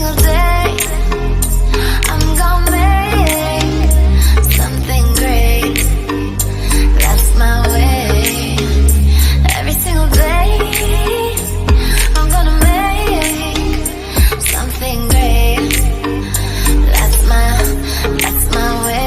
single day I'm gonna make something great. That's my way. Every single day I'm gonna make something great. That's my way.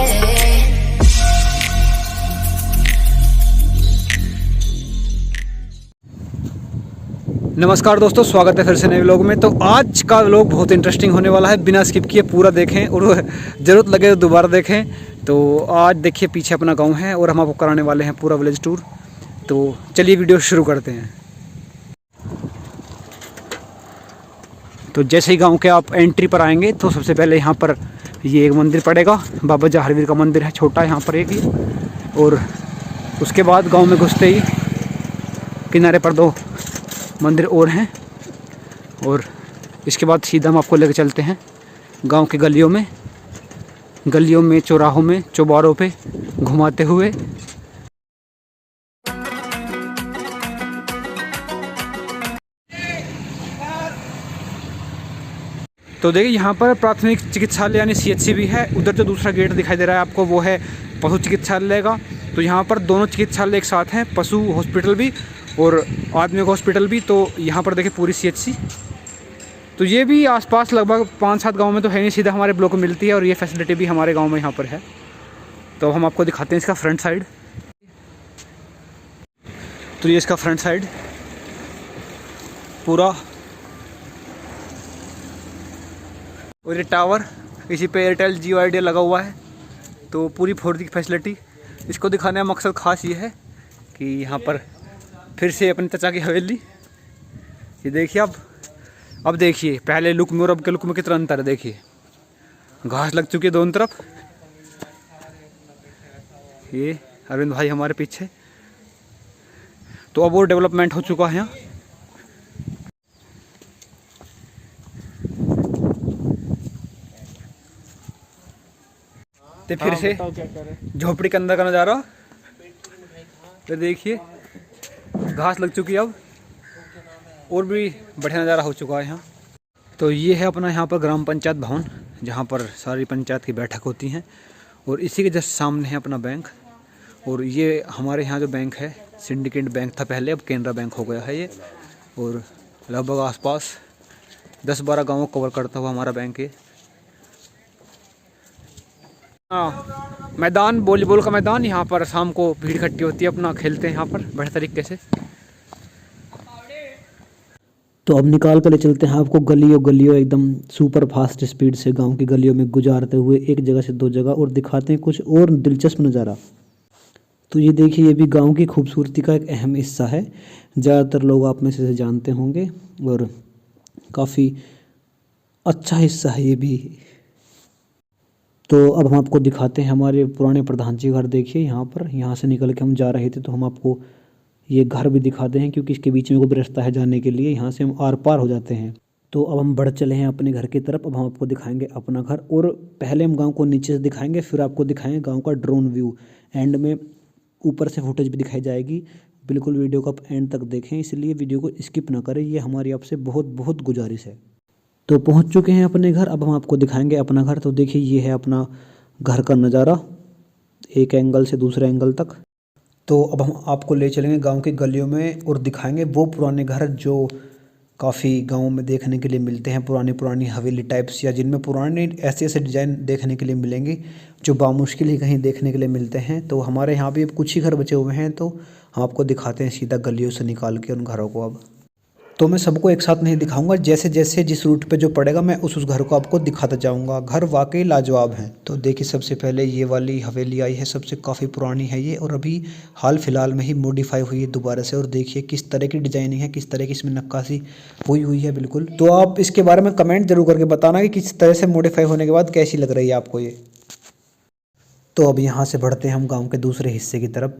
नमस्कार दोस्तों, स्वागत है फिर से नए व्लॉग में। तो आज का व्लॉग बहुत इंटरेस्टिंग होने वाला है, बिना स्किप किए पूरा देखें और ज़रूरत लगे तो दोबारा देखें। तो आज देखिए पीछे अपना गांव है और हम आपको कराने वाले हैं पूरा विलेज टूर। तो चलिए वीडियो शुरू करते हैं। तो जैसे ही गांव के आप एंट्री पर आएंगे तो सबसे पहले यहाँ पर ये एक मंदिर पड़ेगा, बाबा जहारवीर का मंदिर है, छोटा यहाँ पर एक ही। और उसके बाद गाँव में घुसते ही किनारे पर दो मंदिर और हैं, और इसके बाद सीधा हम आपको लेकर चलते हैं गांव के गलियों में, चौराहों में, चौबारों पे घुमाते हुए। तो देखिए यहाँ पर प्राथमिक चिकित्सालय यानी CHC भी है। उधर जो दूसरा गेट दिखाई दे रहा है आपको वो है पशु चिकित्सालय का। तो यहाँ पर दोनों चिकित्सालय एक साथ हैं, पशु हॉस्पिटल भी और आदमी का हॉस्पिटल भी। तो यहाँ पर देखिए पूरी CHC। तो ये भी आसपास लगभग 5-7 गांव में तो है नहीं, सीधा हमारे ब्लॉक में मिलती है, और ये फैसिलिटी भी हमारे गांव में यहाँ पर है। तो हम आपको दिखाते हैं इसका फ्रंट साइड। तो ये इसका फ्रंट साइड पूरा, और ये टावर, इसी पे एयरटेल जियो आइडिया लगा हुआ है। तो पूरी 4G की फैसिलिटी। इसको दिखाने का मकसद ख़ास ये है कि यहाँ पर फिर से अपनी चाचा की हवेली। ये देखिए अब देखिए पहले लुक में और अब के लुक में कितना अंतर है। देखिए घास लग चुकी है दोनों तरफ। ये अरविंद भाई हमारे पीछे। तो अब और डेवलपमेंट हो चुका है यहाँ। तो फिर से झोपड़ी के अंदर का नज़ारा। तो देखिए घास लग चुकी है अब, और भी बढ़िया नज़ारा हो चुका है यहाँ। तो ये है अपना यहाँ पर ग्राम पंचायत भवन, जहाँ पर सारी पंचायत की बैठक होती हैं, और इसी के जस्ट सामने है अपना बैंक। और ये हमारे यहाँ जो बैंक है, सिंडिकेट बैंक था पहले, अब कैनरा बैंक हो गया है ये। और लगभग आसपास 10-12 गाँव कवर करता हुआ हमारा बैंक है। हाँ, मैदान, वॉलीबॉल का मैदान। यहाँ पर शाम को भीड़ इकट्ठी होती है, अपना खेलते हैं यहाँ पर बड़े तरीके से। तो अब निकाल कर ले चलते हैं आपको गलियों एकदम सुपर फास्ट स्पीड से गांव की गलियों में गुजारते हुए एक जगह से दो जगह, और दिखाते हैं कुछ और दिलचस्प नज़ारा। तो ये देखिए, ये भी गांव की खूबसूरती का एक अहम हिस्सा है। ज़्यादातर लोग आप में से जानते होंगे, और काफ़ी अच्छा हिस्सा है ये भी। तो अब हम आपको दिखाते हैं हमारे पुराने प्रधान जी घर। देखिए यहाँ पर, यहाँ से निकल के हम जा रहे थे तो हम आपको ये घर भी दिखाते हैं, क्योंकि इसके बीच में वो रास्ता है जाने के लिए, यहाँ से हम आर पार हो जाते हैं। तो अब हम बढ़ चले हैं अपने घर की तरफ। अब हम आपको दिखाएंगे अपना घर, और पहले हम गांव को नीचे से दिखाएंगे, फिर आपको दिखाएंगे गांव का ड्रोन व्यू। एंड में ऊपर से फुटेज भी दिखाई जाएगी। बिल्कुल वीडियो को आप एंड तक देखें, इसलिए वीडियो को स्किप ना करें, ये हमारी आपसे बहुत गुजारिश है। तो पहुँच चुके हैं अपने घर। अब हम आपको दिखाएँगे अपना घर। तो देखिए ये है अपना घर का नज़ारा, एक एंगल से दूसरे एंगल तक। तो अब हम आपको ले चलेंगे गांव की गलियों में और दिखाएंगे वो पुराने घर जो काफ़ी गांव में देखने के लिए मिलते हैं, पुरानी हवेली टाइप्स, या जिनमें पुराने ऐसे डिज़ाइन देखने के लिए मिलेंगे जो बामुश्किल ही कहीं देखने के लिए मिलते हैं। तो हमारे यहाँ भी अब कुछ ही घर बचे हुए हैं, तो हम आपको दिखाते हैं सीधा गलियों से निकाल के उन घरों को। अब तो मैं सबको एक साथ नहीं दिखाऊंगा, जैसे जैसे जिस रूट पे जो पड़ेगा मैं उस घर को आपको दिखाता जाऊंगा। घर वाकई लाजवाब हैं। तो देखिए सबसे पहले ये वाली हवेली आई है, सबसे काफ़ी पुरानी है ये, और अभी हाल फिलहाल में ही मॉडिफाई हुई है दोबारा से। और देखिए किस तरह की डिज़ाइनिंग है, किस तरह की इसमें नक्काशी हुई है बिल्कुल। तो आप इसके बारे में कमेंट जरूर करके बताना कि किस तरह से मॉडिफाई होने के बाद कैसी लग रही है आपको ये। तो अब यहाँ से बढ़ते हैं हम गाँव के दूसरे हिस्से की तरफ।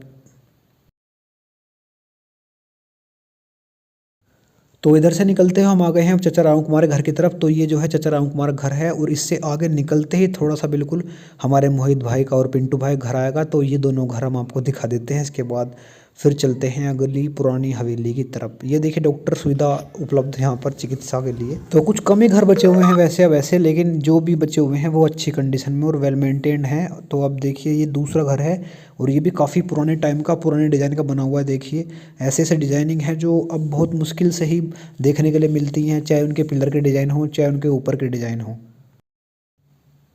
तो इधर से निकलते हुए हम आ गए हैं चचा राम कुमार घर की तरफ। तो ये जो है चचा राम कुमार घर है, और इससे आगे निकलते ही थोड़ा सा बिल्कुल हमारे मोहित भाई का और पिंटू भाई घर आएगा। तो ये दोनों घर हम आपको दिखा देते हैं। इसके बाद फिर चलते हैं अगली पुरानी हवेली की तरफ। ये देखिए डॉक्टर सुविधा उपलब्ध है यहाँ पर चिकित्सा के लिए। तो कुछ कम ही घर बचे हुए हैं वैसे, लेकिन जो भी बचे हुए हैं वो अच्छी कंडीशन में और वेल मेंटेन्ड हैं। तो अब देखिए ये दूसरा घर है और ये भी काफ़ी पुराने टाइम का, पुराने डिज़ाइन का बना हुआ है। देखिए ऐसे डिज़ाइनिंग है जो अब बहुत मुश्किल से ही देखने के लिए मिलती हैं, चाहे उनके पिलर के डिज़ाइन हो, चाहे उनके ऊपर के डिज़ाइन हो।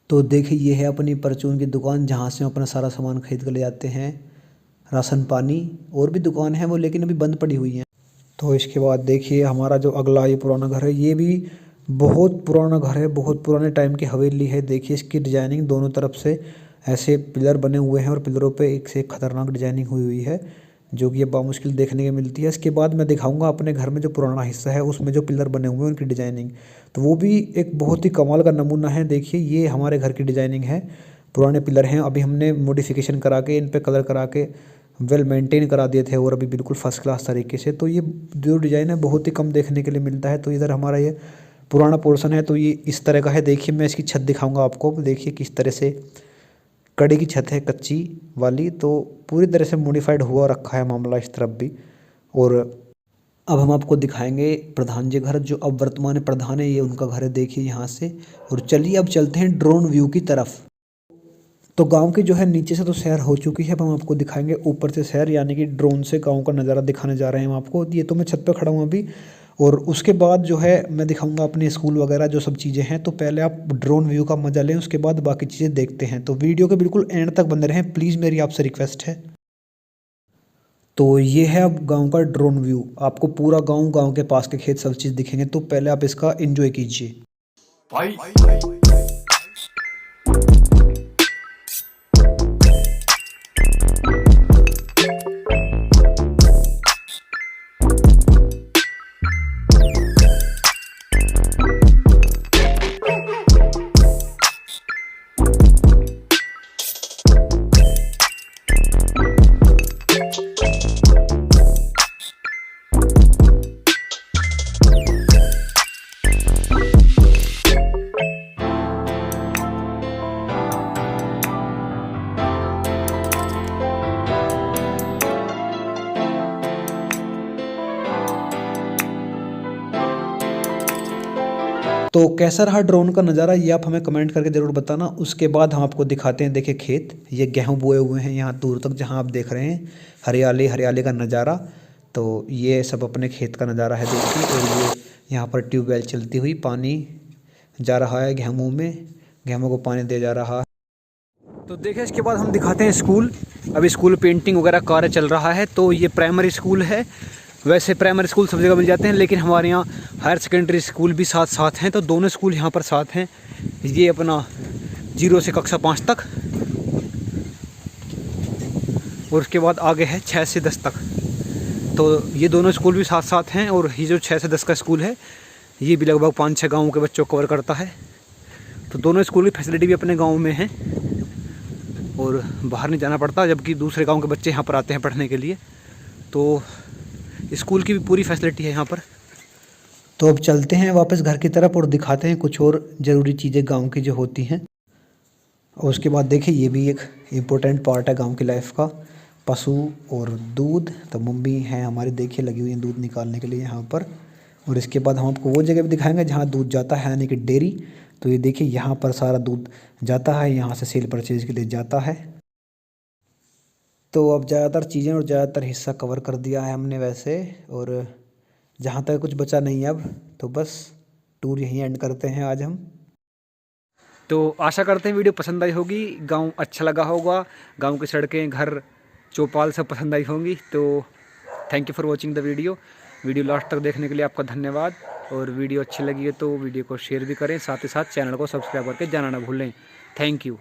तो देखिए ये है अपनी परचून की दुकान, जहाँ से हम अपना सारा सामान खरीद कर ले जाते हैं। राशन पानी और भी दुकान है वो, लेकिन अभी बंद पड़ी हुई हैं। तो इसके बाद देखिए हमारा जो अगला ये पुराना घर है, ये भी बहुत पुराना घर है, बहुत पुराने टाइम की हवेली है। देखिए इसकी डिज़ाइनिंग दोनों तरफ से ऐसे पिलर बने हुए हैं और पिलरों पे एक से एक खतरनाक डिज़ाइनिंग हुई हुई है, जो कि ये बामुश्किल देखने को मिलती है। इसके बाद मैं दिखाऊंगा अपने घर में जो पुराना हिस्सा है उसमें जो पिलर बने हुए हैं उनकी डिज़ाइनिंग, तो वो भी एक बहुत ही कमाल का नमूना है। देखिए ये हमारे घर की डिज़ाइनिंग है, पुराने पिलर हैं, अभी हमने मॉडिफिकेशन करा के इन पर कलर करा के वेल मेंटेन करा दिए थे और अभी बिल्कुल फर्स्ट क्लास तरीके से। तो ये जो डिज़ाइन है बहुत ही कम देखने के लिए मिलता है। तो इधर हमारा ये पुराना पोर्शन है, तो ये इस तरह का है। देखिए मैं इसकी छत दिखाऊंगा आपको, देखिए किस तरह से कड़ी की छत है कच्ची वाली, तो पूरी तरह से मॉडिफाइड हुआ रखा है मामला इस तरफ भी। और अब हम आपको दिखाएंगे प्रधान जी घर, जो अब वर्तमान प्रधान है, ये उनका घर है। देखिए यहाँ से, और चलिए अब चलते हैं ड्रोन व्यू की तरफ। तो गांव की जो है नीचे से तो सैर हो चुकी है, अब हम आपको दिखाएंगे ऊपर से सैर, यानी कि ड्रोन से गांव का नज़ारा दिखाने जा रहे हैं हम आपको। ये तो मैं छत पे खड़ा हूँ अभी, और उसके बाद जो है मैं दिखाऊंगा अपने स्कूल वगैरह जो सब चीज़ें हैं। तो पहले आप ड्रोन व्यू का मज़ा लें, उसके बाद बाकी चीज़ें देखते हैं। तो वीडियो के बिल्कुल एंड तक बने रहें प्लीज़, मेरी आपसे रिक्वेस्ट है। तो ये है अब गाँव का ड्रोन व्यू, आपको पूरा गाँव के पास के खेत सब चीज़ दिखेंगे। तो पहले आप इसका एंजॉय कीजिए। तो कैसा रहा ड्रोन का नज़ारा, ये आप हमें कमेंट करके ज़रूर बताना। उसके बाद हम आपको दिखाते हैं, देखिए खेत, ये गेहूं बोए हुए हैं यहाँ दूर तक, जहाँ आप देख रहे हैं हरियाली हरियाली का नज़ारा। तो ये सब अपने खेत का नज़ारा है देखिए। और ये यहाँ पर ट्यूबवेल चलती हुई पानी जा रहा है गेहूँ में, गेहूँ को पानी दिया जा रहा है। तो देखिए इसके बाद हम दिखाते हैं स्कूल। अभी स्कूल पेंटिंग वगैरह कार्य चल रहा है। तो ये प्राइमरी स्कूल है, वैसे प्राइमरी स्कूल सब जगह मिल जाते हैं, लेकिन हमारे यहाँ हायर सेकेंडरी स्कूल भी साथ साथ हैं। तो दोनों स्कूल यहाँ पर साथ हैं। ये अपना 0 से कक्षा 5 तक, और उसके बाद आगे है 6 से 10 तक। तो ये दोनों स्कूल भी साथ साथ हैं। और ये जो 6 से 10 का स्कूल है, ये भी लगभग 5-6 गाँव के बच्चों को कवर करता है। तो दोनों स्कूल की फैसिलिटी भी अपने गाँव में है और बाहर नहीं जाना पड़ता, जबकि दूसरे गाँव के बच्चे यहाँ पर आते हैं पढ़ने के लिए। तो स्कूल की भी पूरी फैसिलिटी है यहाँ पर। तो अब चलते हैं वापस घर की तरफ और दिखाते हैं कुछ और ज़रूरी चीज़ें गांव की जो होती हैं। और उसके बाद देखिए ये भी एक इम्पोर्टेंट पार्ट है गांव की लाइफ का, पशु और दूध। तो मम्मी हैं हमारी, देखिए लगी हुई हैं दूध निकालने के लिए यहाँ पर। और इसके बाद हम आपको वो जगह भी दिखाएंगे जहाँ दूध जाता है, यानी कि डेयरी। तो ये देखिए यहाँ पर सारा दूध जाता है, यहाँ से सेल परचेज के लिए जाता है। तो अब ज़्यादातर चीज़ें और ज़्यादातर हिस्सा कवर कर दिया है हमने वैसे, और जहाँ तक कुछ बचा नहीं है अब। तो बस टूर यहीं एंड करते हैं आज हम। तो आशा करते हैं वीडियो पसंद आई होगी, गांव अच्छा लगा होगा, गांव की सड़कें, घर, चौपाल सब पसंद आई होंगी। तो thank you for watching the video last तक देखने के लिए आपका धन्यवाद। और वीडियो अच्छी लगी है तो वीडियो को शेयर भी करें, साथ ही साथ चैनल को सब्सक्राइब करके जाना ना भूलें। Thank you.